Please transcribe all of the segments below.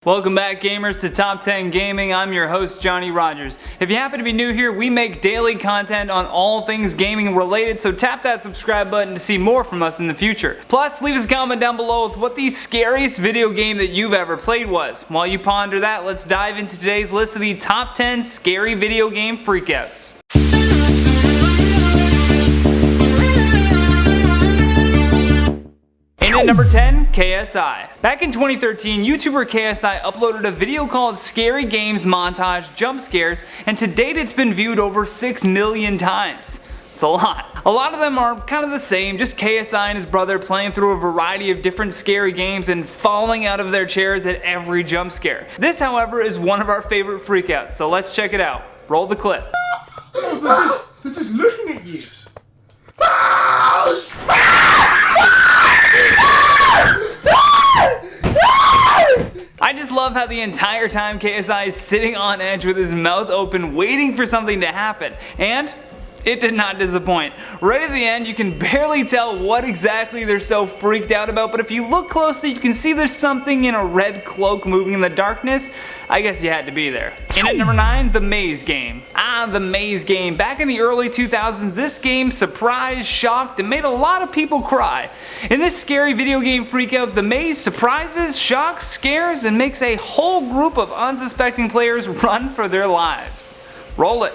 Welcome back, gamers, to Top 10 Gaming. I'm your host, Johnny Rogers. If you happen to be new here, we make daily content on all things gaming related, so tap that subscribe button to see more from us in the future. Plus, leave us a comment down below with what the scariest video game that you've ever played was. While you ponder that, let's dive into today's list of the top 10 scary video game freakouts. And at number 10, KSI. Back in 2013, YouTuber KSI uploaded a video called Scary Games Montage Jump Scares, and to date it's been viewed over 6 million times. It's a lot. A lot of them are kind of the same, just KSI and his brother playing through a variety of different scary games and falling out of their chairs at every jump scare. This, however, is one of our favorite freakouts, so let's check it out. Roll the clip. Oh, they're just looking at you. I just love how the entire time KSI is sitting on edge with his mouth open waiting for something to happen, and it did not disappoint. Right at the end you can barely tell what exactly they're so freaked out about, but if you look closely you can see there's something in a red cloak moving in the darkness. I guess you had to be there. And at number 9, the Maze Game. The Maze Game. Back in the early 2000s, this game surprised, shocked, and made a lot of people cry. In this scary video game freakout, the maze surprises, shocks, scares, and makes a whole group of unsuspecting players run for their lives. Roll it.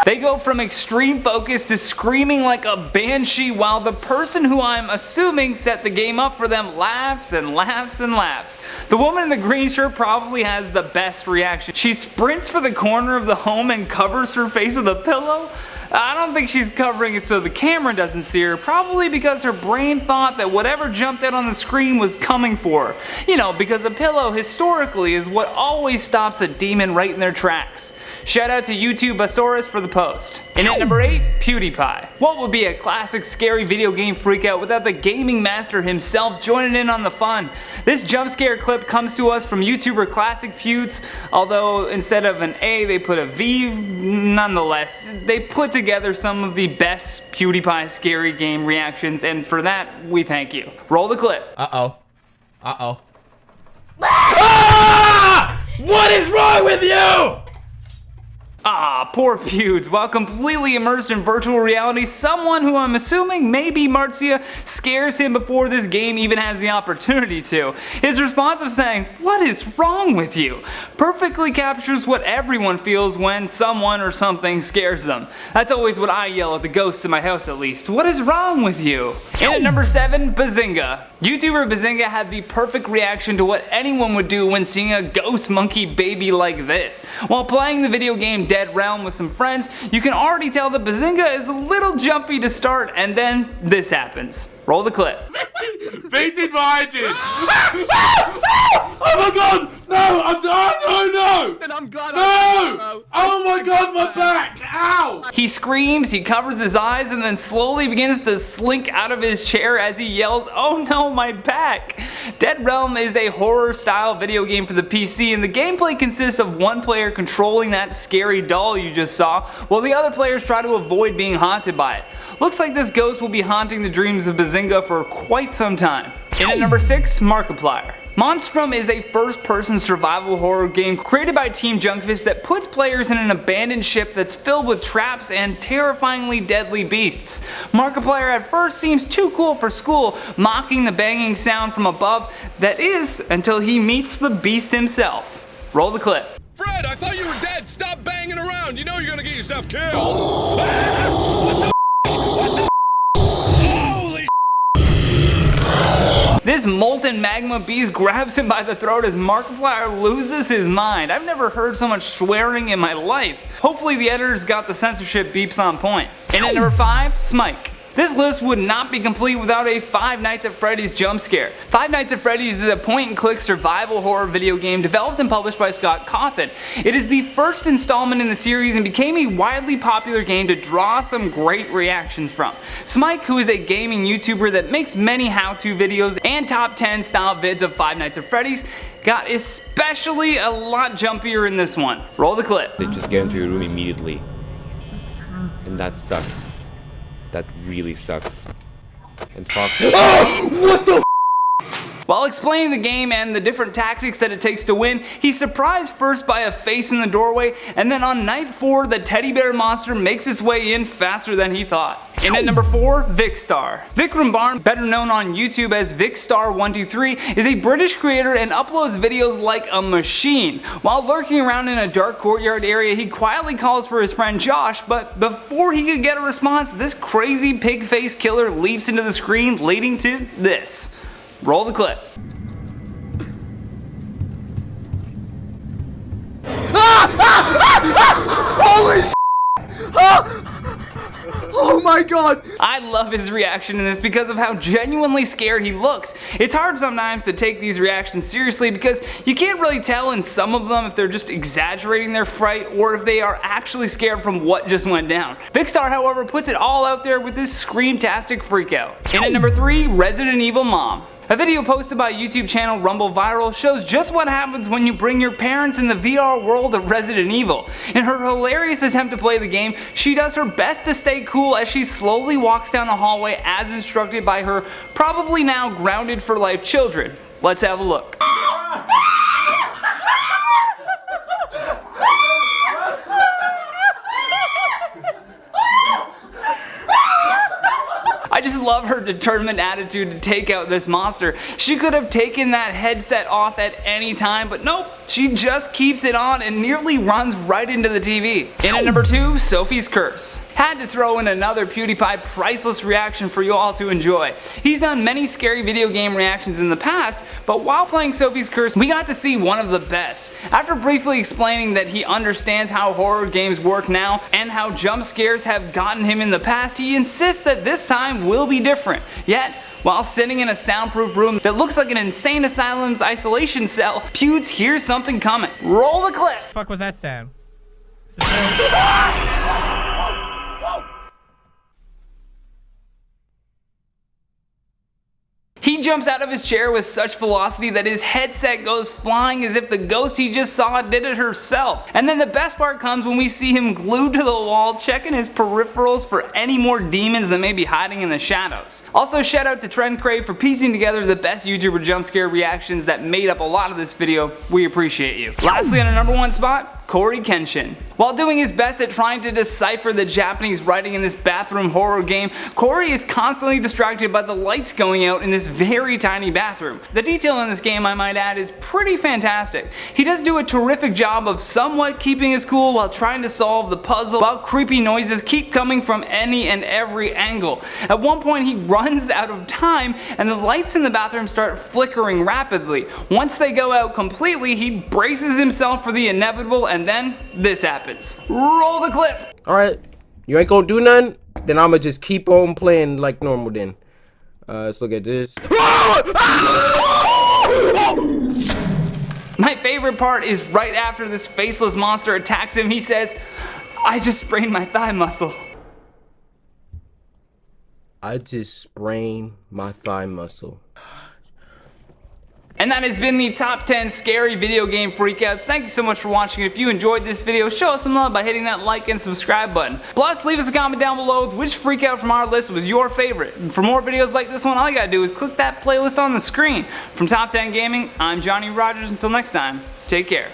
They go from extreme focus to screaming like a banshee while the person who I'm assuming set the game up for them laughs and laughs and laughs. The woman in the green shirt probably has the best reaction. She sprints for the corner of the home and covers her face with a pillow. I don't think she's covering it so the camera doesn't see her, probably because her brain thought that whatever jumped out on the screen was coming for her. You know, because a pillow historically is what always stops a demon right in their tracks. Shout out to YouTubeosaurus for the post. And at number 8, PEWDIEPIE. What would be a classic scary video game freakout without the gaming master himself joining in on the fun? This jump scare clip comes to us from YouTuber Classic Pewds, although instead of an A they put a V. Nonetheless, they put together some of the best PEWDIEPIE scary game reactions, and for that we thank you. Roll the clip. Uh-oh. Ah! What is wrong with you? Poor Pewds. While completely immersed in virtual reality, someone who I'm assuming may be Marcia scares him before this game even has the opportunity to. His response of saying, "What is wrong with you?" perfectly captures what everyone feels when someone or something scares them. That's always what I yell at the ghosts in my house, at least. What is wrong with you? And at number 7, BEHZINGA. YouTuber BEHZINGA had the perfect reaction to what anyone would do when seeing a ghost monkey baby like this. While playing the video game Dead Realm with some friends, you can already tell that BEHZINGA is a little jumpy to start, and then this happens. Roll the clip. Fainted behind you. Oh my god! No! No! Then I'm glad No! Oh my god, my back! Ow! He screams, he covers his eyes, and then slowly begins to slink out of his chair as he yells, "Oh no, my back!" Dead Realm is a horror-style video game for the PC, and the gameplay consists of one player controlling that scary doll you just saw, while the other players try to avoid being haunted by it. Looks like this ghost will be haunting the dreams of BEHZINGA for quite some time. And at number 6, MARKIPLIER. Monstrum is a first-person survival horror game created by Team Junkfist that puts players in an abandoned ship that's filled with traps and terrifyingly deadly beasts. Markiplier at first seems too cool for school, mocking the banging sound from above that is until he meets the beast himself. Roll the clip. Fred, I thought you were dead. Stop banging around. You know you're gonna get yourself killed. What the Holy This molten magma beast grabs him by the throat as Markiplier loses his mind. I've never heard so much swearing in my life. Hopefully the editors got the censorship beeps on point. And at number 5, SMIKE. This list would not be complete without a Five Nights at Freddy's jump scare. Five Nights at Freddy's is a point-and-click survival horror video game developed and published by Scott Cawthon. It is the first installment in the series and became a widely popular game to draw some great reactions from. SMIKE, who is a gaming YouTuber that makes many how-to videos and top 10 style vids of Five Nights at Freddy's, got especially a lot jumpier in this one. Roll the clip. They just get into your room immediately. And that sucks. That really sucks. And fuck. Oh, what the? While explaining the game and the different tactics that it takes to win, he's surprised first by a face in the doorway, and then on night 4, the teddy bear monster makes its way in faster than he thought. In at number 4, VIKKSTAR. Vikram Barn, better known on YouTube as VIKKSTAR123, is a British creator and uploads videos like a machine. While lurking around in a dark courtyard area, he quietly calls for his friend Josh, but before he could get a response, this crazy pig-faced killer leaps into the screen, leading to this. Roll the clip. Holy shit! Oh my god! I love his reaction in this because of how genuinely scared he looks. It's hard sometimes to take these reactions seriously because you can't really tell in some of them if they're just exaggerating their fright or if they are actually scared from what just went down. VIKKSTAR, however, puts it all out there with this scream-tastic freakout. In at number 3, Resident Evil Mom. A video posted by YouTube channel Rumble Viral shows just what happens when you bring your parents in the VR world of Resident Evil. In her hilarious attempt to play the game, she does her best to stay cool as she slowly walks down the hallway as instructed by her probably now grounded for life children. Let's have a look. I just love her determined attitude to take out this monster. She could have taken that headset off at any time, but nope, she just keeps it on and nearly runs right into the TV. In at number 2, Sophie's Curse. Had to throw in another PewDiePie priceless reaction for you all to enjoy. He's done many scary video game reactions in the past, but while playing Sophie's Curse, we got to see one of the best. After briefly explaining that he understands how horror games work now and how jump scares have gotten him in the past, he insists that this time will be different. Yet, while sitting in a soundproof room that looks like an insane asylum's isolation cell, Pewds hears something coming. Roll the clip! The fuck was that sound? He jumps out of his chair with such velocity that his headset goes flying as if the ghost he just saw did it herself. And then the best part comes when we see him glued to the wall checking his peripherals for any more demons that may be hiding in the shadows. Also, shout out to Trend Crave for piecing together the best YouTuber jump scare reactions that made up a lot of this video. We appreciate you. Lastly, on a number 1 spot, CORY Kenshin. While doing his best at trying to decipher the Japanese writing in this bathroom horror game, CORY is constantly distracted by the lights going out in this very tiny bathroom. The detail in this game, I might add, is pretty fantastic. He does do a terrific job of somewhat keeping his cool while trying to solve the puzzle, while creepy noises keep coming from any and every angle. At one point he runs out of time and the lights in the bathroom start flickering rapidly. Once they go out completely, he braces himself for the inevitable and then this happens. Roll the clip! Alright, you ain't gonna do nothing? Then I'ma just keep on playing like normal then. Let's look at this. My favorite part is right after this faceless monster attacks him, he says, "I just sprained my thigh muscle." I just sprained my thigh muscle. And that has been the top 10 scary video game freakouts. Thank you so much for watching. If you enjoyed this video, show us some love by hitting that like and subscribe button. Plus, leave us a comment down below with which freakout from our list was your favorite. And for more videos like this one, all you gotta do is click that playlist on the screen. From Top 10 Gaming, I'm Johnny Rogers. Until next time, take care.